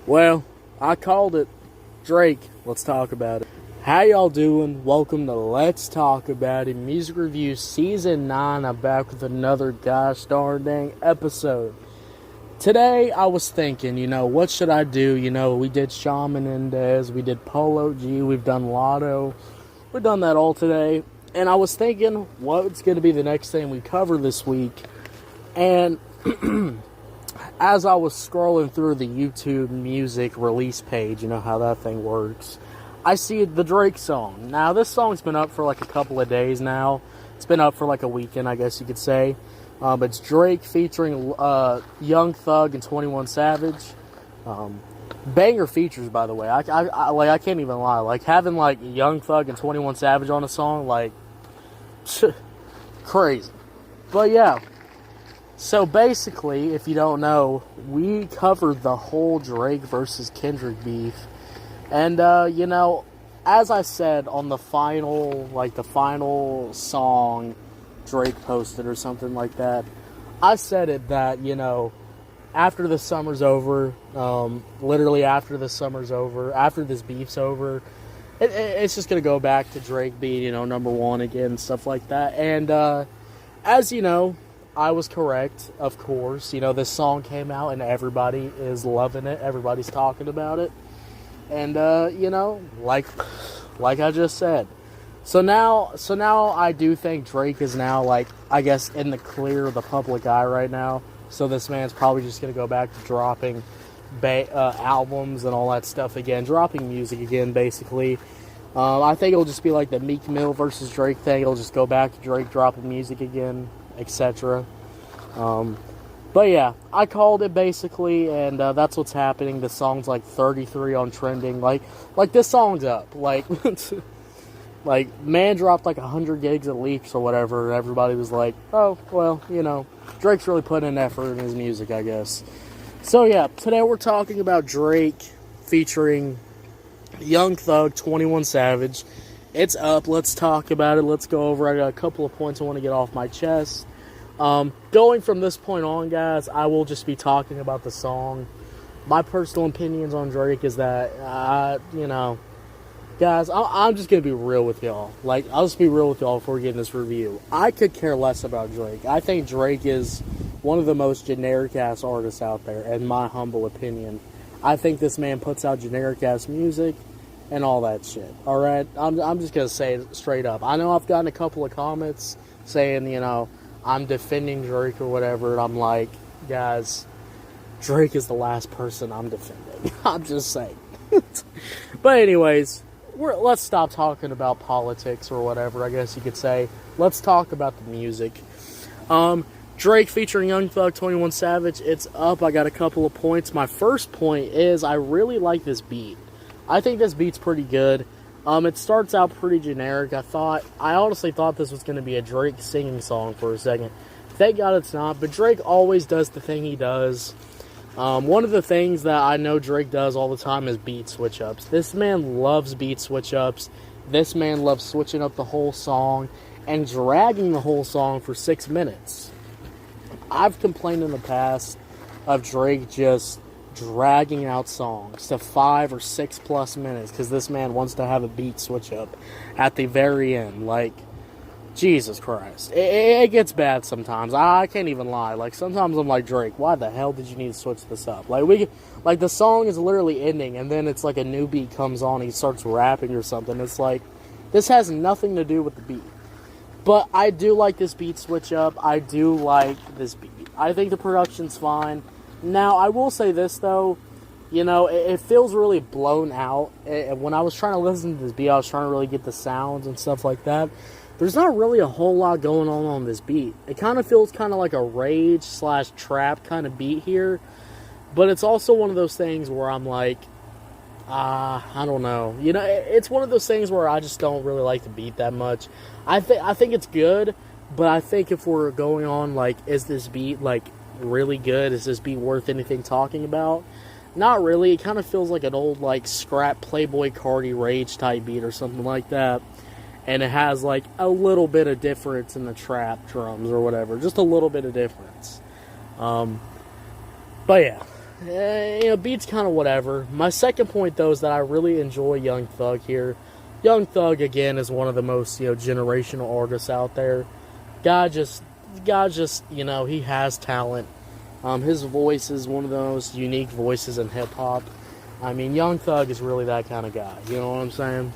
Well, I called it. Drake, let's talk about it. How y'all doing? Welcome to Let's Talk About It Music Review Season 9. I'm back with another gosh darn dang episode. Today, I was thinking, what should I do? We did Shawn Menendez, we did Polo G, we've done Lotto. We've done that all today. And I was thinking, what's going to be the next thing we cover this week? And as I was scrolling through the YouTube music release page, you know how that thing works, I see the Drake song. Now, this song's been up for like a couple of days now. It's been up for like a weekend, I guess you could say. It's Drake featuring Young Thug and 21 Savage. Banger features, by the way. I can't even lie. Like, having like Young Thug and 21 Savage on a song, like, crazy. But yeah. So basically, if you don't know, we covered the whole Drake versus Kendrick beef. And, as I said on the final song Drake posted or something like that, I said it that, after the summer's over, literally after the summer's over, after this beef's over, it's just going to go back to Drake being, number one again, stuff like that. And, as you know, I was correct, of course. This song came out and everybody is loving it. Everybody's talking about it. And, like I just said. So now I do think Drake is now, like, I guess, in the clear of the public eye right now. So this man's probably just going to go back to dropping albums and all that stuff again. Dropping music again, basically. I think it'll just be like the Meek Mill versus Drake thing. It'll just go back to Drake dropping music again, etc. But yeah, I called it basically, and that's what's happening. The song's like 33 on trending. Like this song's up. Like, man dropped like 100 gigs of leaks or whatever, and everybody was like, oh, well, Drake's really putting in effort in his music, I guess. So yeah, today we're talking about Drake featuring Young Thug, 21 Savage. It's up. Let's talk about it. Let's go over. I got a couple of points I want to get off my chest. Going from this point on, guys, I will just be talking about the song. My personal opinions on Drake is that, guys, I'm just going to be real with y'all. Like, I'll just be real with y'all before we get in this review. I could care less about Drake. I think Drake is one of the most generic-ass artists out there, in my humble opinion. I think this man puts out generic-ass music and all that shit, alright? I'm just going to say it straight up. I know I've gotten a couple of comments saying, I'm defending Drake or whatever, and I'm like, guys, Drake is the last person I'm defending. I'm just saying. But anyways, let's stop talking about politics or whatever, I guess you could say. Let's talk about the music. Drake featuring Young Thug, 21 Savage, it's up. I got a couple of points. My first point is I really like this beat. I think this beat's pretty good. It starts out pretty generic. I honestly thought this was going to be a Drake singing song for a second. Thank God it's not, but Drake always does the thing he does. One of the things that I know Drake does all the time is beat switch-ups. This man loves beat switch-ups. This man loves switching up the whole song and dragging the whole song for 6 minutes. I've complained in the past of Drake just dragging out songs to 5 or 6 plus minutes because this man wants to have a beat switch up at the very end. Like, Jesus Christ, it gets bad sometimes. I can't even lie. Like, sometimes I'm like, Drake, why the hell did you need to switch this up? Like the song is literally ending and then it's like a new beat comes on, he starts rapping or something. It's like, this has nothing to do with the beat. But I do like this beat switch up. I do like this beat. I think the production's fine. Now, I will say this, though, it feels really blown out. When I was trying to listen to this beat, I was trying to really get the sounds and stuff like that. There's not really a whole lot going on this beat. It kind of feels kind of like a rage/trap kind of beat here. But it's also one of those things where I'm like, I don't know. It's one of those things where I just don't really like the beat that much. I think it's good, but I think if we're going on, like, is this beat, like, really good? Is this beat worth anything talking about? Not really. It kind of feels like an old, like, scrap Playboy Cardi rage type beat or something like that. And it has, like, a little bit of difference in the trap drums or whatever. Just a little bit of difference. But yeah. beats kind of whatever. My second point, though, is that I really enjoy Young Thug here. Young Thug, again, is one of the most, generational artists out there. Guy just, he has talent. His voice is one of the most unique voices in hip-hop. I mean, Young Thug is really that kind of guy, you know what I'm saying?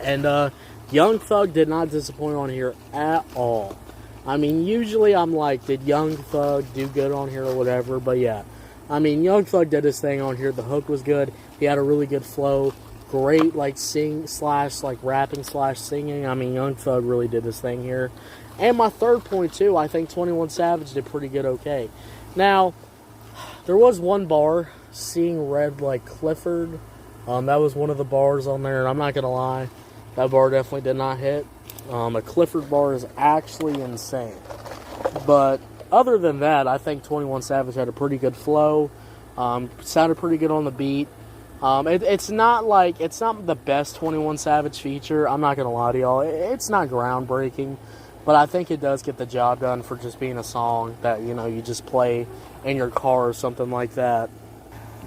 And, Young Thug did not disappoint on here at all. I mean, usually I'm like, did Young Thug do good on here or whatever? But yeah, I mean, Young Thug did his thing on here. The hook was good. He had a really good flow. Great, rapping / singing. I mean, Young Thug really did his thing here. And my third point, too, I think 21 Savage did pretty good okay. Now, there was one bar, seeing red like Clifford. That was one of the bars on there, and I'm not going to lie. That bar definitely did not hit. A Clifford bar is actually insane. But other than that, I think 21 Savage had a pretty good flow. Sounded pretty good on the beat. It's not the best 21 Savage feature. I'm not going to lie to y'all. It's not groundbreaking. But I think it does get the job done for just being a song that, you just play in your car or something like that.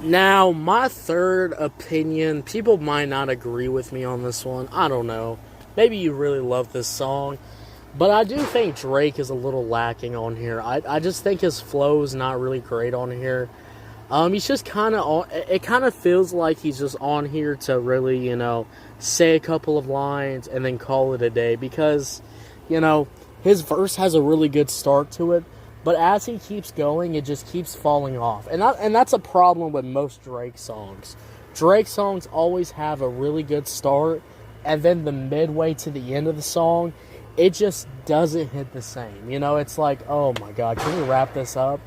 Now, my third opinion, people might not agree with me on this one. I don't know. Maybe you really love this song. But I do think Drake is a little lacking on here. I just think his flow is not really great on here. He's just kind of, it kind of feels like he's just on here to really, say a couple of lines and then call it a day. Because, his verse has a really good start to it. But as he keeps going, it just keeps falling off. And that's a problem with most Drake songs. Drake songs always have a really good start. And then the midway to the end of the song, it just doesn't hit the same. It's like, oh my God, can we wrap this up?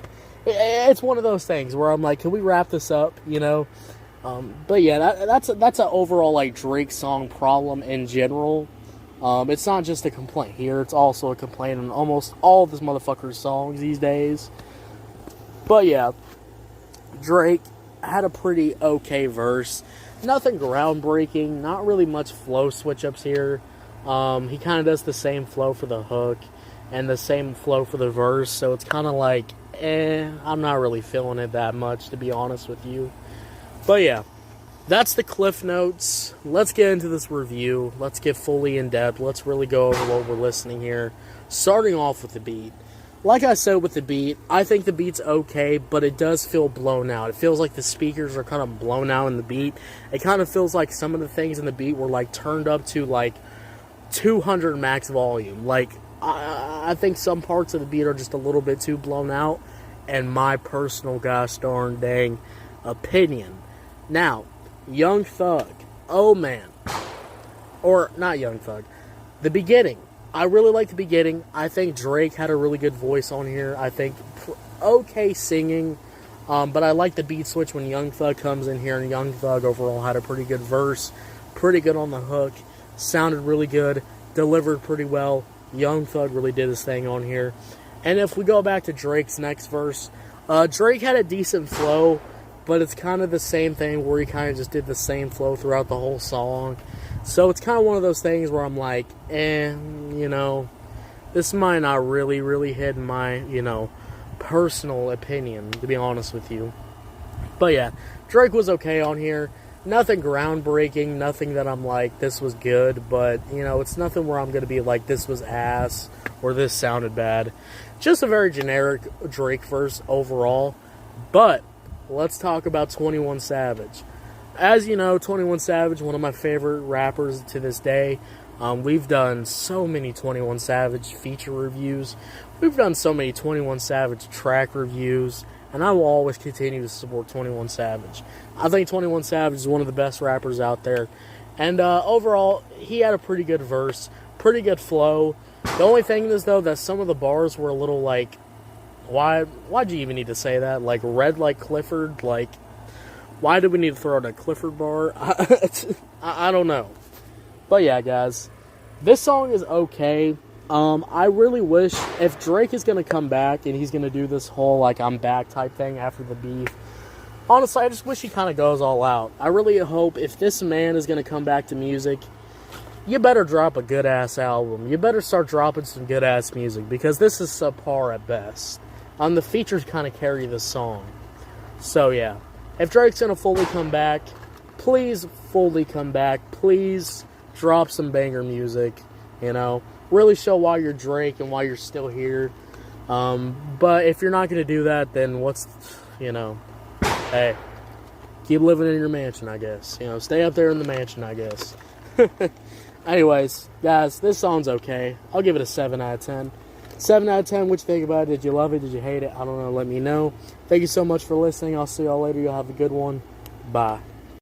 It's one of those things where I'm like, can we wrap this up? But yeah, that's an overall like Drake song problem in general. It's not just a complaint here; it's also a complaint on almost all of this motherfucker's songs these days. But yeah, Drake had a pretty okay verse. Nothing groundbreaking, not really much flow switch-ups here. He kind of does the same flow for the hook and the same flow for the verse, so it's kind of like, I'm not really feeling it that much, to be honest with you. But yeah, that's the Cliff Notes. Let's get into this review. Let's get fully in-depth. Let's really go over what we're listening here. Starting off with the beat. Like I said with the beat, I think the beat's okay, but it does feel blown out. It feels like the speakers are kind of blown out in the beat. It kind of feels like some of the things in the beat were like turned up to like 200 max volume. Like, I think some parts of the beat are just a little bit too blown out, and my personal gosh darn dang opinion. Now, Young Thug, oh man. Or, not Young Thug. The beginning. I really like the beginning. I think Drake had a really good voice on here. I think okay singing. But I like the beat switch when Young Thug comes in here. And Young Thug overall had a pretty good verse. Pretty good on the hook. Sounded really good. Delivered pretty well. Young Thug really did his thing on here. And if we go back to Drake's next verse, Drake had a decent flow. But it's kind of the same thing where he kind of just did the same flow throughout the whole song. So it's kind of one of those things where I'm like, this might not really hit my, personal opinion, to be honest with you. But yeah, Drake was okay on here. Nothing groundbreaking, nothing that I'm like, this was good. But, it's nothing where I'm going to be like, this was ass or this sounded bad. Just a very generic Drake verse overall. But let's talk about 21 Savage. As you know, 21 Savage, one of my favorite rappers to this day. We've done so many 21 Savage feature reviews. We've done so many 21 Savage track reviews. And I will always continue to support 21 Savage. I think 21 Savage is one of the best rappers out there. And overall, he had a pretty good verse. Pretty good flow. The only thing is, though, that some of the bars were a little like, why'd you even need to say that? Like, red like Clifford? Like, why do we need to throw out a Clifford bar? I don't know. But yeah, guys, this song is okay. I really wish, if Drake is going to come back and he's going to do this whole, like, I'm back type thing after the beef, honestly, I just wish he kind of goes all out. I really hope if this man is going to come back to music, you better drop a good-ass album. You better start dropping some good-ass music, because this is subpar at best. The features kind of carry this song. So, yeah. If Drake's going to fully come back, please fully come back. Please drop some banger music, you know. Really show why you're Drake and why you're still here. But if you're not going to do that, then what's, you know, hey, keep living in your mansion, I guess. You know, stay up there in the mansion, I guess. Anyways, guys, this song's okay. I'll give it a 7 out of 10. 7 out of 10, what you think about it? Did you love it? Did you hate it? I don't know. Let me know. Thank you so much for listening. I'll see y'all later. You'll have a good one. Bye.